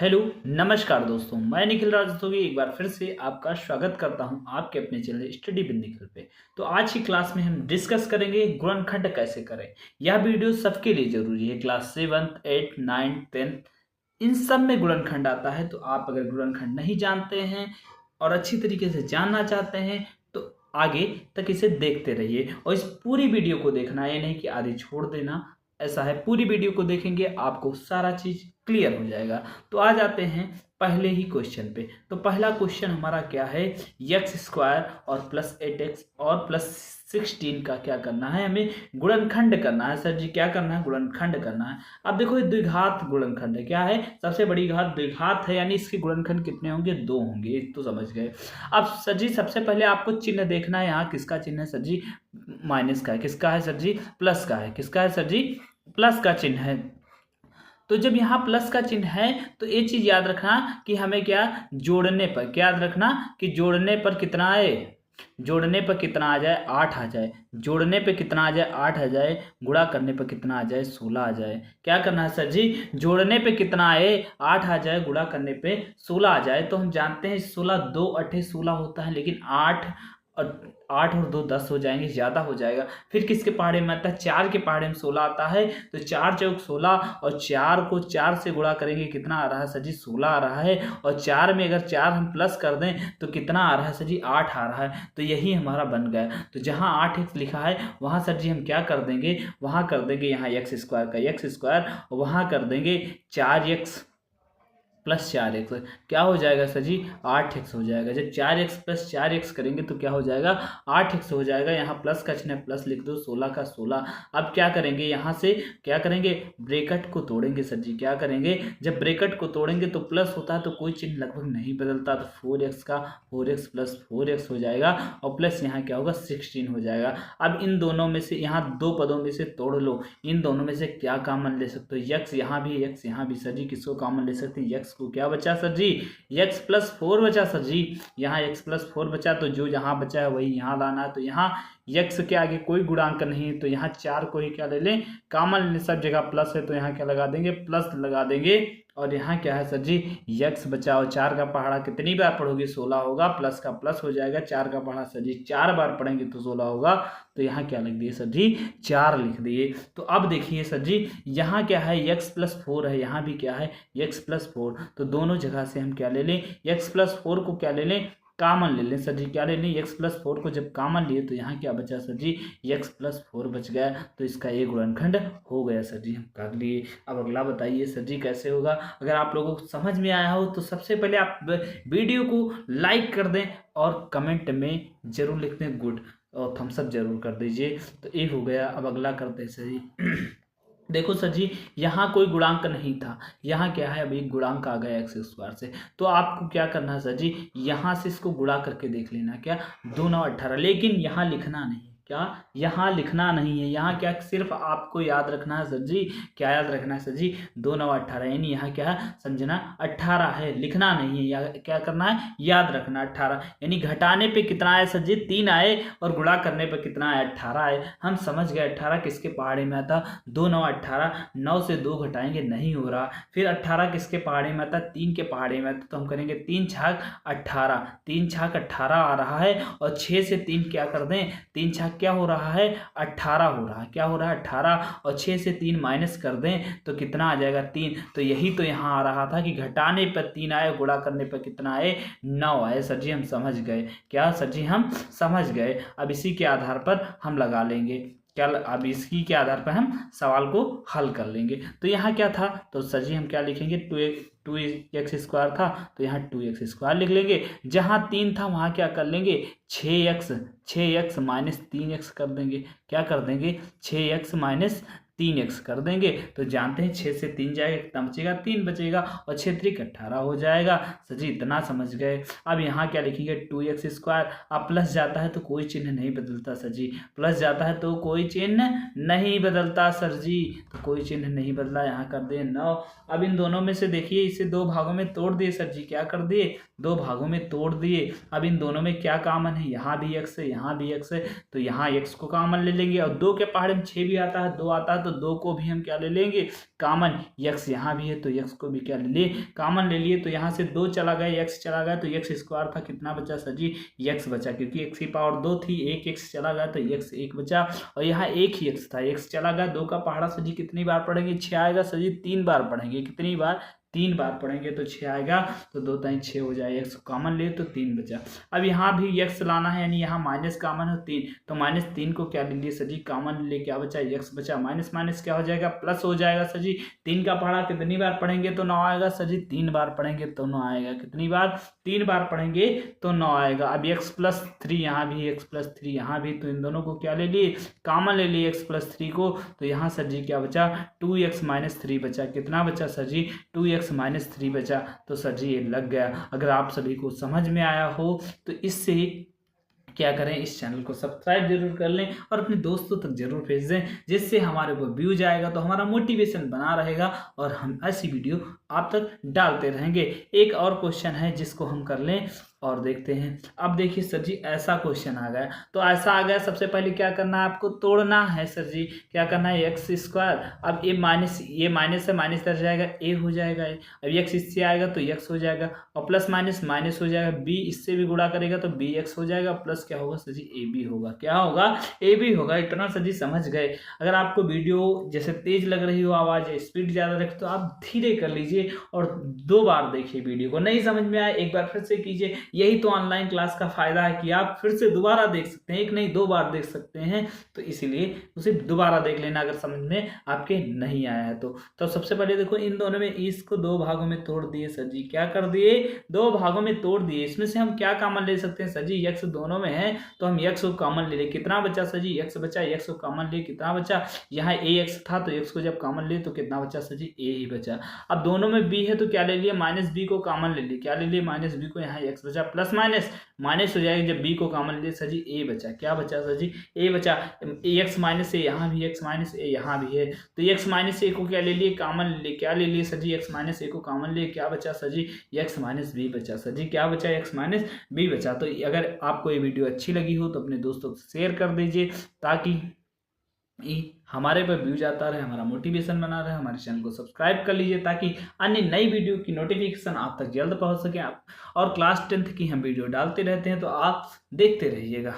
Hello नमस्कार दोस्तों, मैं निखिल राजस्थोगी एक बार फिर से आपका स्वागत करता हूं आपके अपने चैनल स्टडी विद निखिल पे। तो आज की क्लास में हम डिस्कस करेंगे गुणनखंड कैसे करें। यह वीडियो सबके लिए जरूरी है। क्लास 7, 8, 9, 10 इन सब में गुणनखंड आता है। तो आप अगर गुणनखंड नहीं जानते हैं और अच्छी तरीके से जानना चाहते हैं तो आगे तक इसे देखते रहिए और इस पूरी वीडियो को देखना, ये नहीं कि आधी छोड़ देना। ऐसा है, पूरी वीडियो को देखेंगे आपको सारा चीज क्लियर हो जाएगा। तो आ जाते हैं पहले ही क्वेश्चन पे। तो पहला क्वेश्चन हमारा क्या है, एक्स स्क्वायर और प्लस 8x और प्लस 16 का क्या करना है, हमें गुणनखंड करना है। सर जी क्या करना है, गुणनखंड करना है। अब देखो ये द्विघात गुणनखंड है। क्या है, सबसे बड़ी घात द्विघात है, यानी इसके गुणनखंड कितने होंगे, 2 होंगे। तो समझ गए। अब सर जी सबसे पहले आपको चिन्ह देखना है। यहाँ किसका चिन्ह है सर जी, माइनस का है। किसका है सर जी, प्लस का है। किसका है सर जी, प्लस का चिन्ह है। तो जब यहाँ प्लस का चिन्ह है तो ये चीज याद रखना कि हमें क्या जोड़ने पर, क्या याद रखना कि जोड़ने पर कितना आए, जोड़ने पर कितना आ जाए, 8 आ जाए। जोड़ने पे कितना आ जाए, 8 आ जाए। गुणा करने पर कितना आ जाए, 16 आ जाए। क्या करना है सर जी, जोड़ने पे कितना आए, 8 आ जाए, गुणा करने पे 16 आ जाए। तो हम जानते हैं 16 2 8 16 होता है, लेकिन 8 और 2 10 हो जाएंगे, ज़्यादा हो जाएगा। फिर किसके पहाड़े में आता है, 4 के पहाड़े में 16 आता है। तो 4 चौक 16 और 4 को 4 से गुणा करेंगे, कितना आ रहा है सर जी, 16 आ रहा है। और 4 में अगर 4 हम प्लस कर दें तो कितना आ रहा है सर जी, 8 आ रहा है। तो यही हमारा बन गया। तो जहाँ 8x लिखा है वहाँ सर जी हम क्या कर देंगे, वहाँ कर देंगे यहाँ एक्स स्क्वायर का एक्स स्क्वायर, वहाँ कर देंगे 4x प्लस 4x। क्या हो जाएगा सर जी, 8x हो जाएगा। जब 4x प्लस 4x करेंगे तो क्या हो जाएगा, 8x हो जाएगा। यहाँ प्लस का चिन्ह प्लस लिख दो, 16 का 16। अब क्या करेंगे, यहाँ से क्या करेंगे, ब्रैकेट को तोड़ेंगे सर जी। क्या करेंगे, जब ब्रैकेट को तोड़ेंगे तो प्लस होता है तो कोई चिन्ह लगभग नहीं बदलता। तो 4x का 4x प्लस 4x हो जाएगा और प्लस यहाँ क्या होगा, 16 हो जाएगा। अब इन दोनों में से, यहाँ दो पदों में से तोड़ लो, इन दोनों में से क्या कॉमन ले सकते हो, x यहाँ भी x यहाँ भी। सर जी किसको कॉमन ले सकते हैं, x को। क्या बचा सर जी, x प्लस 4 बचा सर जी। यहाँ x प्लस 4 बचा, तो जो यहाँ बचा है वही यहाँ लाना है। तो यहाँ x के आगे कोई गुणांक नहीं, तो यहाँ 4 को ही क्या ले लें, कॉमन। सब जगह प्लस है तो यहाँ क्या लगा देंगे, प्लस लगा देंगे। और यहाँ क्या है सर जी, x बचा। और 4 का पहाड़ा कितनी बार पढ़ोगे, 16 होगा। प्लस का प्लस हो जाएगा, 4 का पहाड़ा सर जी 4 बार पढ़ेंगे तो 16 होगा। तो यहाँ क्या लिख दिए सर जी, 4 लिख दिए। तो अब देखिए सर जी, यहाँ क्या है, x प्लस 4 है, यहाँ भी क्या है, x प्लस 4। तो दोनों जगह से हम क्या ले लें, x प्लस 4 को क्या ले लें, कॉमन ले लें सर जी। क्या ले लें, x प्लस 4 को जब कॉमन लिए तो यहाँ क्या बचा सर जी, x प्लस 4 बच गया। तो इसका एक गुणनखंड हो गया सर जी, हम कर लिए। अब अगला बताइए सर जी कैसे होगा। अगर आप लोगों को समझ में आया हो तो सबसे पहले आप वीडियो को लाइक कर दें और कमेंट में जरूर लिख दें गुड, और थम्स अप जरूर कर दीजिए। तो ये हो गया। अब अगला करते हैं सर जी। देखो सर जी, यहाँ कोई गुणांक नहीं था, यहाँ क्या है, अभी गुणांक आ गया एक्स स्क्वायर से। तो आपको क्या करना है सर जी, यहाँ से इसको गुणा करके देख लेना। क्या, 2 9 18। लेकिन यहाँ लिखना नहीं, क्या यहाँ लिखना नहीं है। यहाँ क्या सिर्फ आपको याद रखना है सर जी, क्या याद रखना है सर जी, 2 9 18, यानी यहाँ क्या है, समझना 18 है, लिखना नहीं है। या क्या करना है, याद रखना 18, यानी घटाने पे कितना आया सर जी, 3 आए, और गुणा करने पे कितना आया, 18 आए। हम समझ गए 18 किसके पहाड़े में आता, 2 9 18। 9 से 2 घटाएंगे, नहीं हो रहा। फिर 18 किसके पहाड़े में आता, 3 के पहाड़े में आता। तो हम करेंगे 3 छाक 18, 3 छाक 18 आ रहा है। और 6 से 3 क्या कर दें, 3 छाक क्या हो रहा है, 18 हो रहा है। क्या हो रहा है, 18। और 6 से 3 माइनस कर दें तो कितना आ जाएगा, 3। तो यही तो यहाँ आ रहा था कि घटाने पर 3 आए, गुणा करने पर कितना आए, 9 आए। सर जी हम समझ गए। क्या सर जी, हम समझ गए। अब इसी के आधार पर हम लगा लेंगे क्या, अब इसी के आधार पर हम सवाल को हल कर लेंगे। तो यहाँ क्या था, तो सर जी हम क्या लिखेंगे, 2x स्क्वायर था तो यहाँ 2x स्क्वायर लिख लेंगे। जहाँ 3 था वहाँ क्या कर लेंगे, 6x माइनस 3x कर देंगे। क्या कर देंगे, 6x माइनस 3x कर देंगे। तो जानते हैं 6 से 3 जाएगा, कितना बचेगा, 3 बचेगा। और 6 3 18 हो जाएगा। सर जी इतना समझ गए। अब यहाँ क्या लिखेंगे, 2x स्क्वायर। अब प्लस जाता है तो कोई चिन्ह नहीं बदलता सर जी, प्लस जाता है तो कोई चिन्ह नहीं बदलता सर जी। तो कोई चिन्ह नहीं बदला, यहाँ कर दिए 9। अब इन दोनों में से देखिए, इसे 2 भागों में तोड़ दिए सर जी। क्या कर दिए, 2 भागों में तोड़ दिए। अब इन दोनों में क्या कॉमन है, यहाँ भी x है, यहाँ भी x है। तो यहाँ x को कॉमन ले लेंगे। और 2 के पहाड़े में 6 भी आता है, 2 आता है, तो तो 2 को भी हम क्या ले लेंगे कॉमन, x यहाँ भी है तो x को भी क्या ले लिए कॉमन ले लिए, तो यहाँ से 2 चला गया, x चला गया तो x स्क्वायर था, कितना बचा सर जी x बचा, क्योंकि x की पावर 2 थी, एक x चला गया तो x 1 बचा, और यहाँ एक ही x था, x चला गया, 2 का पहाड़ा सर जी कितनी बार पढ़ेंगे 6 आएगा सर जी 3 बार पढ़ेंगे, कितनी बार 3 बार पढ़ेंगे तो 6 आएगा, तो 2 टाइम 6 हो जाएगा, x कॉमन ले तो 3 बचा। अब यहाँ भी x लाना है, यानी यहाँ माइनस कॉमन है 3, तो -3 को क्या ले लिए सर जी कॉमन ले, क्या बचा x बचा, माइनस माइनस क्या हो जाएगा प्लस हो जाएगा सर जी। 3 का पहाड़ा कितनी बार पढ़ेंगे तो 9 आएगा सर जी, 3 बार पढ़ेंगे तो 9 आएगा, कितनी बार 3 बार पढ़ेंगे तो 9 आएगा। अब x+3 यहाँ भी, x+3 यहाँ भी, तो इन दोनों को क्या ले लिए कॉमन ले लिए x+3 को, तो यहाँ सर जी क्या बचा 2x - 3 बचा, कितना बचा सर जी 2x - 3 बचा, तो सर जी ये लग गया। अगर आप सभी को समझ में आया हो तो इससे क्या करें, इस चैनल को सब्सक्राइब जरूर कर लें और अपने दोस्तों तक जरूर भेज दें, जिससे हमारे को व्यूज आएगा तो हमारा मोटिवेशन बना रहेगा और हम ऐसी वीडियो आप तक डालते रहेंगे। एक और क्वेश्चन है जिसको हम कर लें और देखते हैं। अब देखिए सर जी ऐसा क्वेश्चन आ गया, तो ऐसा आ गया, सबसे पहले क्या करना है आपको तोड़ना है सर जी, क्या करना है x², अब ये माइनस से माइनस इधर जाएगा a हो जाएगा, अब x इससे आएगा तो x हो जाएगा, और प्लस माइनस माइनस हो जाएगा, b इससे भी गुणा करेगा तो bx हो जाएगा, प्लस क्या होगा सर जी ab होगा, क्या होगा ab होगा। इतना सर जी समझ गए। अगर आपको वीडियो जैसे तेज लग रही हो आवाज़, स्पीड ज़्यादा रखे तो आप धीरे कर लीजिए और 2 बार देखिए वीडियो को, नहीं समझ में आए एक बार फिर से कीजिए। यही तो ऑनलाइन क्लास का फायदा है कि आप फिर से दोबारा देख सकते हैं, एक नहीं 2 बार देख सकते हैं, तो इसीलिए उसे दोबारा देख लेना अगर समझ में आपके नहीं आया है तो सबसे पहले देखो इन दोनों में इसको 2 भागों में तोड़ दिए सर जी, क्या कर दिए 2 भागों में तोड़ दिए। इसमें से हम क्या कॉमन ले सकते हैं सर जी, x दोनों में है तो हम x को कॉमन ले ले, कितना बचा सर जी x बचा, x को कॉमन ले कितना बचा, यहाँ ax था तो x को जब कॉमन ले तो कितना बचा सर जी a ही बचा। अब दोनों में b है तो क्या ले लिए -b को कॉमन ले लिए, क्या ले लिए -b को, यहाँ x बचा, प्लस माइनस माइनस हो जाएगा, जब b को कॉमन लिए सर जी a बचा, क्या बचा सर जी a बचा, x - a यहाँ भी x - a यहाँ भी है, तो x - a को क्या ले लिए कॉमन ले, क्या ले लिए सर जी x - a को कॉमन लिए, क्या बचा सर जी x - b बचा, सर जी क्या बचा x - b बचा। तो अगर आपको ये वीडियो अच्छी लगी हो तो अपने दोस्तों को शेयर कर दीजिए ताकि हमारे पर व्यूज आता रहे, हमारा मोटिवेशन बना रहे। हमारे चैनल को सब्सक्राइब कर लीजिए ताकि अन्य नई वीडियो की नोटिफिकेशन आप तक जल्द पहुंच सके। आप और क्लास 10th की हम वीडियो डालते रहते हैं तो आप देखते रहिएगा।